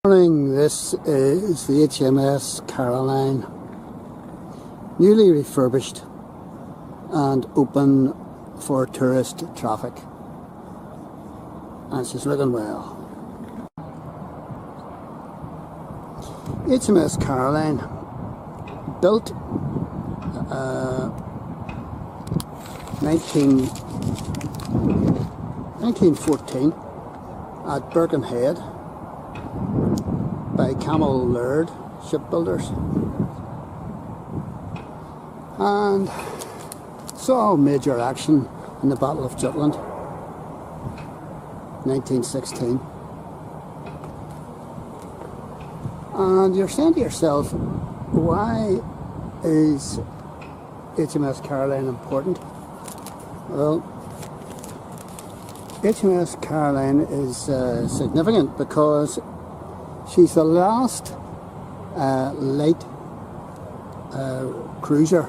Morning, this is the HMS Caroline, newly refurbished and open for tourist traffic, and she's looking well. HMS Caroline, built 1914 at Birkenhead by Cammell Laird shipbuilders, and saw major action in the Battle of Jutland 1916. And you're saying to yourself, why is HMS Caroline important? Well, HMS Caroline is significant because she's the last light cruiser,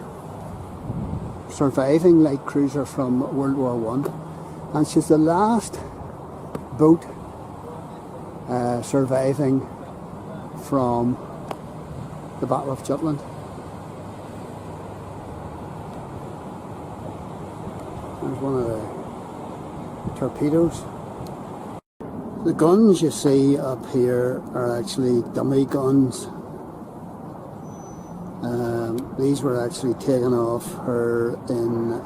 surviving light cruiser from World War I, and she's the last boat surviving from the Battle of Jutland. There's one of the torpedoes. The guns you see up here are actually dummy guns. These were actually taken off her in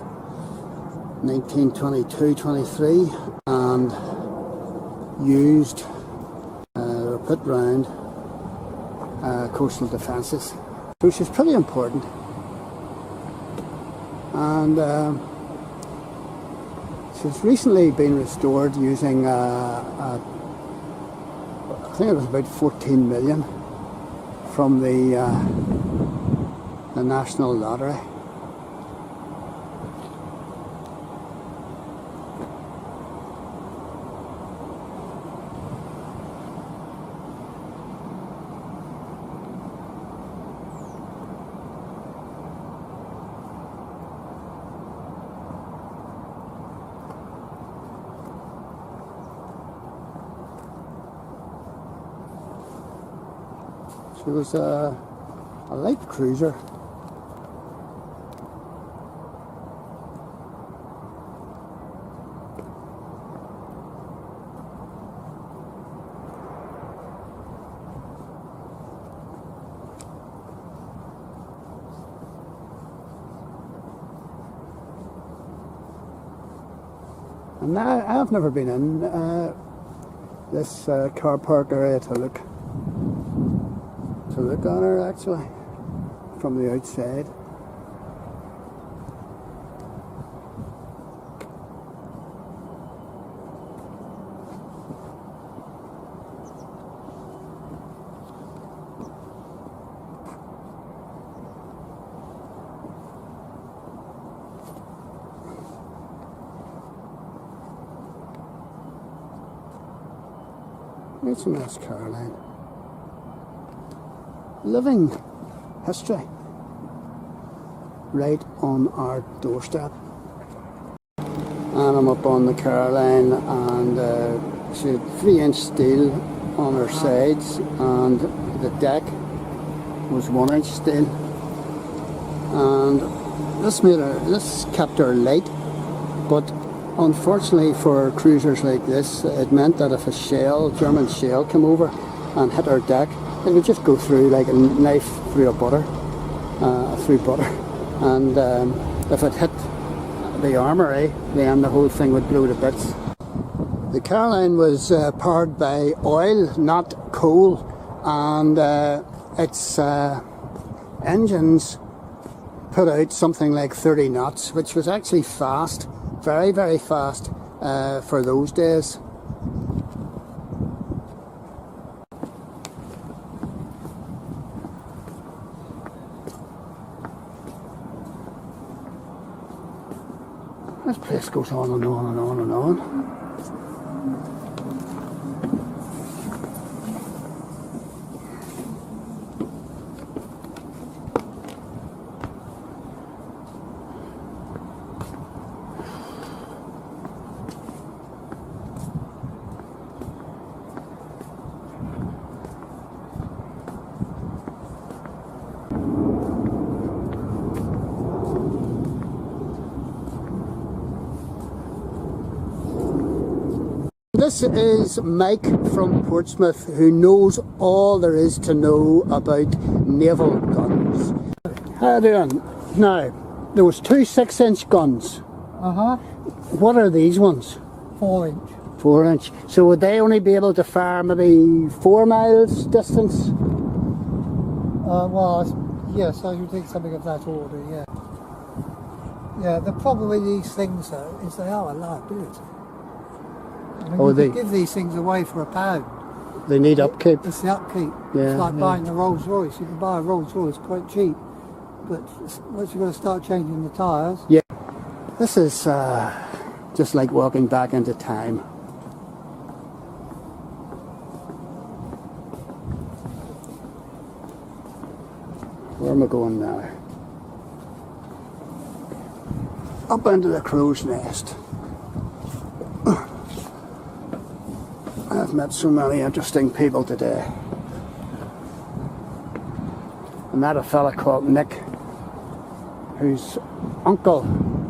1922-23 and used or put round coastal defences. So she's pretty important, and she's recently been restored using I think it was about 14 million from the National Lottery. She was a light cruiser. And now I've never been in this car park area to look on her actually from the outside. HMS Caroline. Living history right on our doorstep. And I'm up on the Caroline, and she had 3-inch steel on her sides, and the deck was 1-inch steel, and this kept her light, but unfortunately for cruisers like this, it meant that if a German shell came over and hit our deck, it would just go through like a knife through butter, and if it hit the armoury, then the whole thing would blow to bits. The Caroline was powered by oil, not coal, and its engines put out something like 30 knots, which was actually fast, very, very fast for those days. This place goes on and on and on and on. This is Mike from Portsmouth, who knows all there is to know about naval guns. How are you doing? Now, there was 2 6-inch guns. What are these ones? 4-inch. 4-inch. So would they only be able to fire maybe 4 miles distance? Well, yes, I would think something of that order, yeah. Yeah, the problem with these things, though, is they are a liability. I mean, you could give these things away for £1. They need upkeep. It's the upkeep. Yeah, it's like buying a Rolls Royce. You can buy a Rolls Royce quite cheap, but once you've got to start changing the tyres... Yeah. This is just like walking back into time. Where am I going now? Up into the crow's nest. I've met so many interesting people today. I met a fella called Nick, whose uncle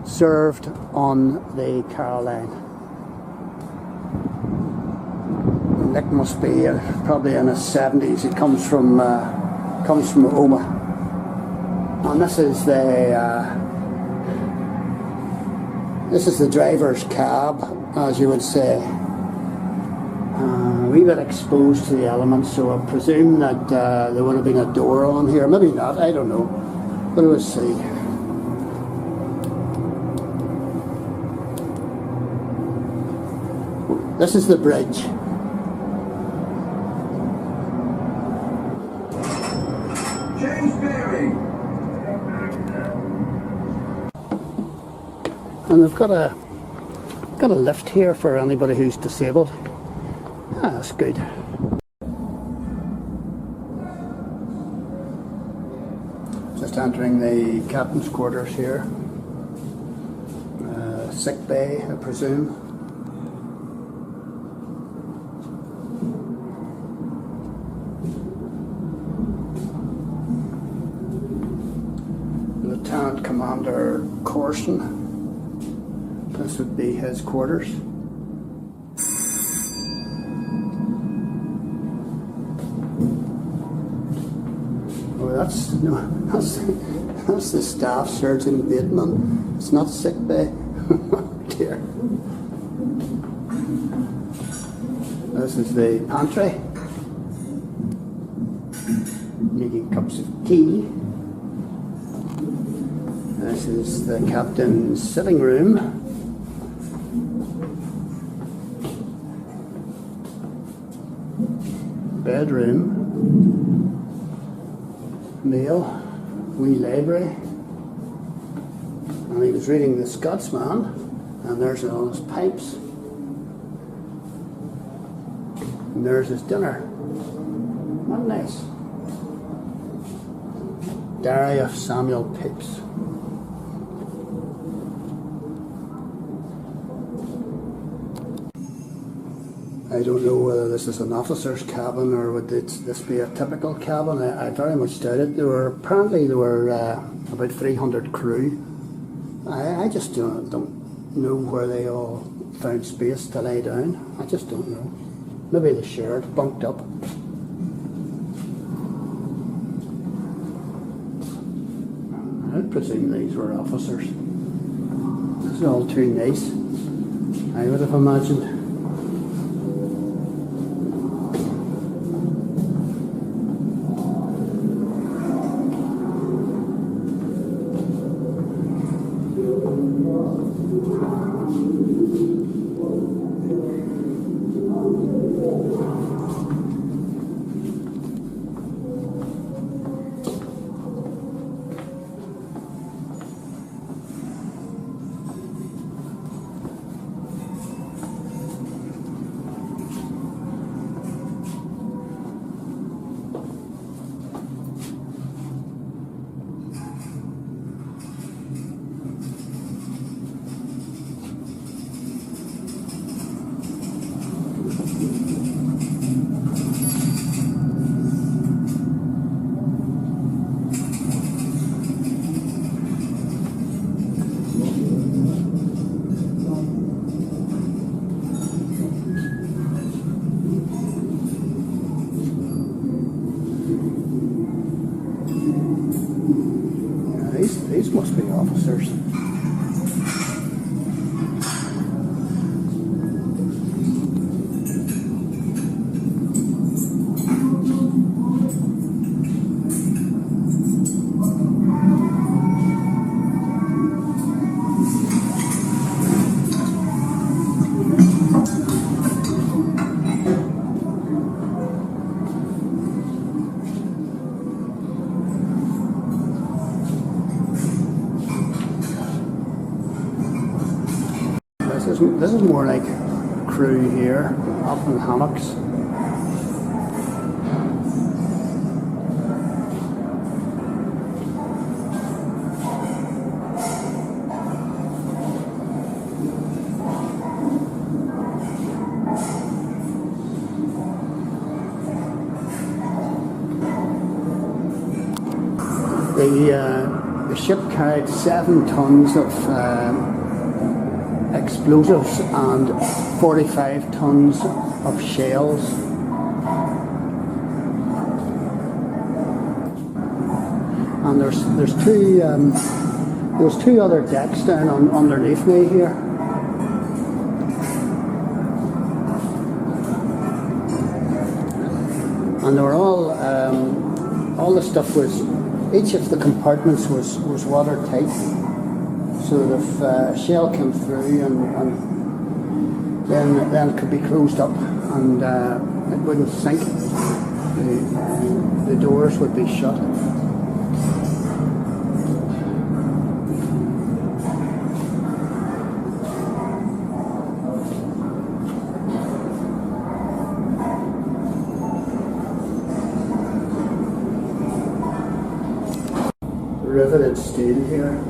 served on the Caroline. Nick must be probably in his 70s. He comes from Oma, and this is the driver's cab, as you would say. A wee bit exposed to the elements, so I presume that there would have been a door on here. Maybe not, I don't know. But we'll see. This is the bridge. And they've got a lift here for anybody who's disabled. Ah, that's good. Just entering the captain's quarters here. Sick bay, I presume. Lieutenant Commander Corson. This would be his quarters. Oh, that's the staff surgeon Bateman. It's not sick bay. Dear. This is the pantry. Making cups of tea. This is the captain's sitting room. Bedroom, meal, wee library, and he was reading The Scotsman, and there's all his pipes, and there's his dinner. What nice. Diary of Samuel Pepys. I don't know whether this is an officer's cabin or would this be a typical cabin. I very much doubt it. Apparently there were about 300 crew. I just don't know where they all found space to lay down. I just don't know. Maybe they shared, bunked up. I presume these were officers. This is all too nice, I would have imagined. These must be officers. This is more like crew here, up in hammocks. The ship carried 7 tons of explosives and 45 tons of shells. And there's two other decks down underneath me here. And they were all the stuff was, each of the compartments was watertight. So that if a shell came through and then it could be closed up and it wouldn't sink. The doors would be shut. Riveted steel here.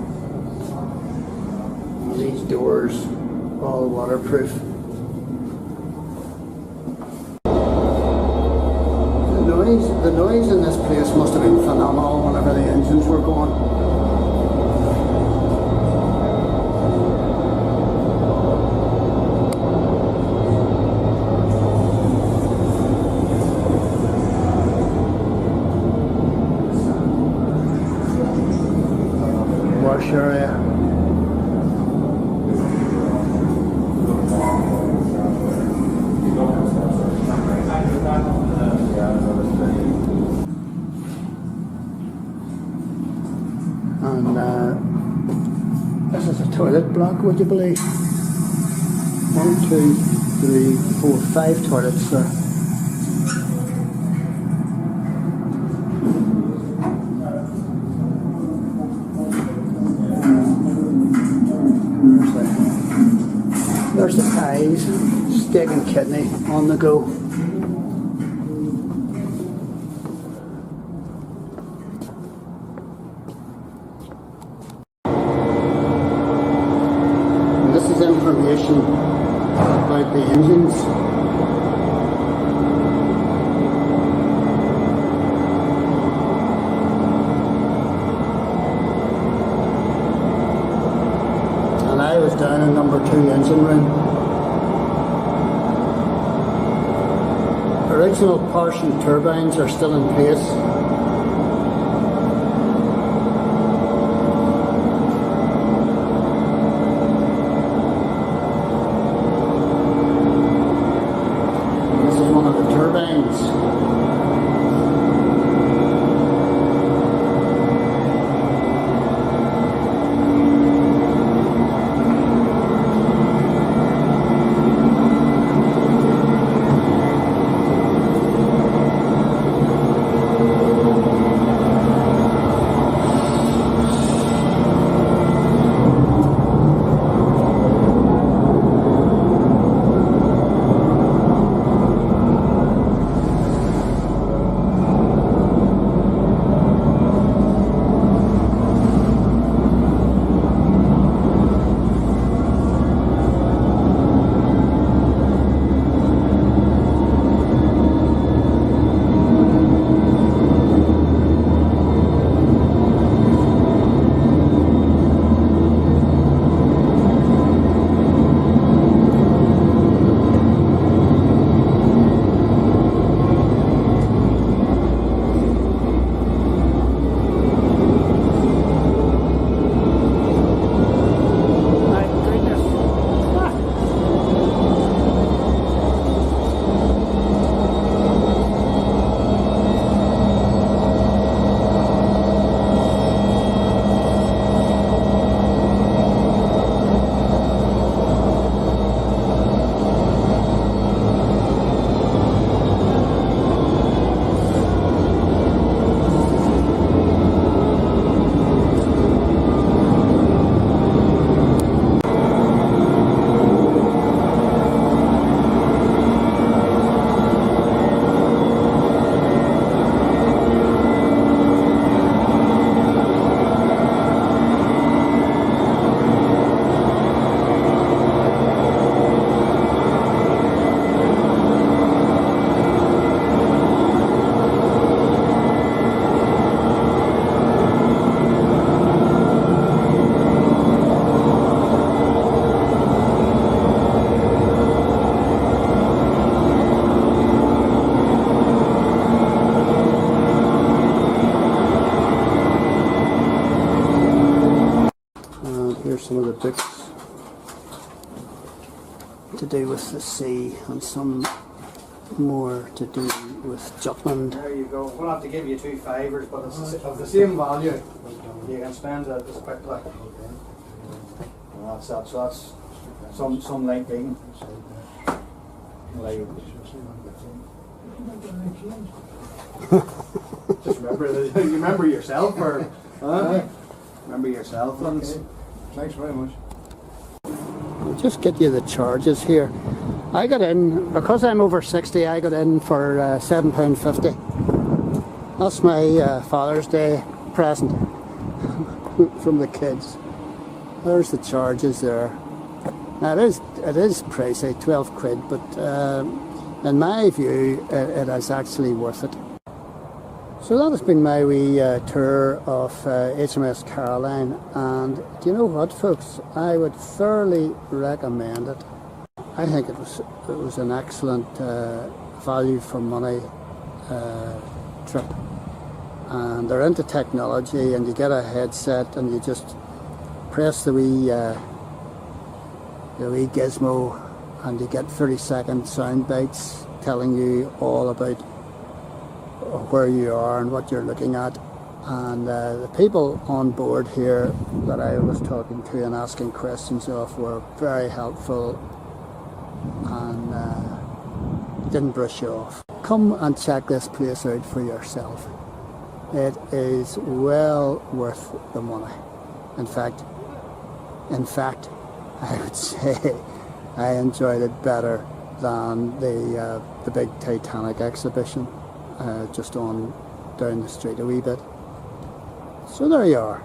These doors, all waterproof. The noise in this place must have been phenomenal whenever the engines were going. Wash area. This is a toilet block, would you believe? 1, 2, 3, 4, 5 toilets there. There's the pies, steak and kidney on the go. Information about the engines. And I was down in number 2 engine room. Original Parsons turbines are still in place. books to do with the sea and some more to do with Jutland. There you go. We'll have to give you 2 fivers, but it's of the same value. You can spend it as quickly. And that's that. So that's some light reading. Like, just you remember yourself, or remember yourself. Okay. Thanks very much. I'll just get you the charges here. I got in, because I'm over 60, I got in for £7.50. That's my Father's Day present from the kids. There's the charges there. Now it is pricey, 12 quid, but in my view it is actually worth it. So that has been my wee tour of HMS Caroline, and do you know what, folks? I would thoroughly recommend it. I think it was an excellent value for money trip, and they're into technology, and you get a headset and you just press the wee gizmo and you get 30-second sound bites telling you all about where you are and what you're looking at. And the people on board here that I was talking to and asking questions of were very helpful and didn't brush you off. Come and check this place out for yourself. It is well worth the money. In fact, I would say I enjoyed it better than the big Titanic exhibition just on down the street a wee bit. So there you are.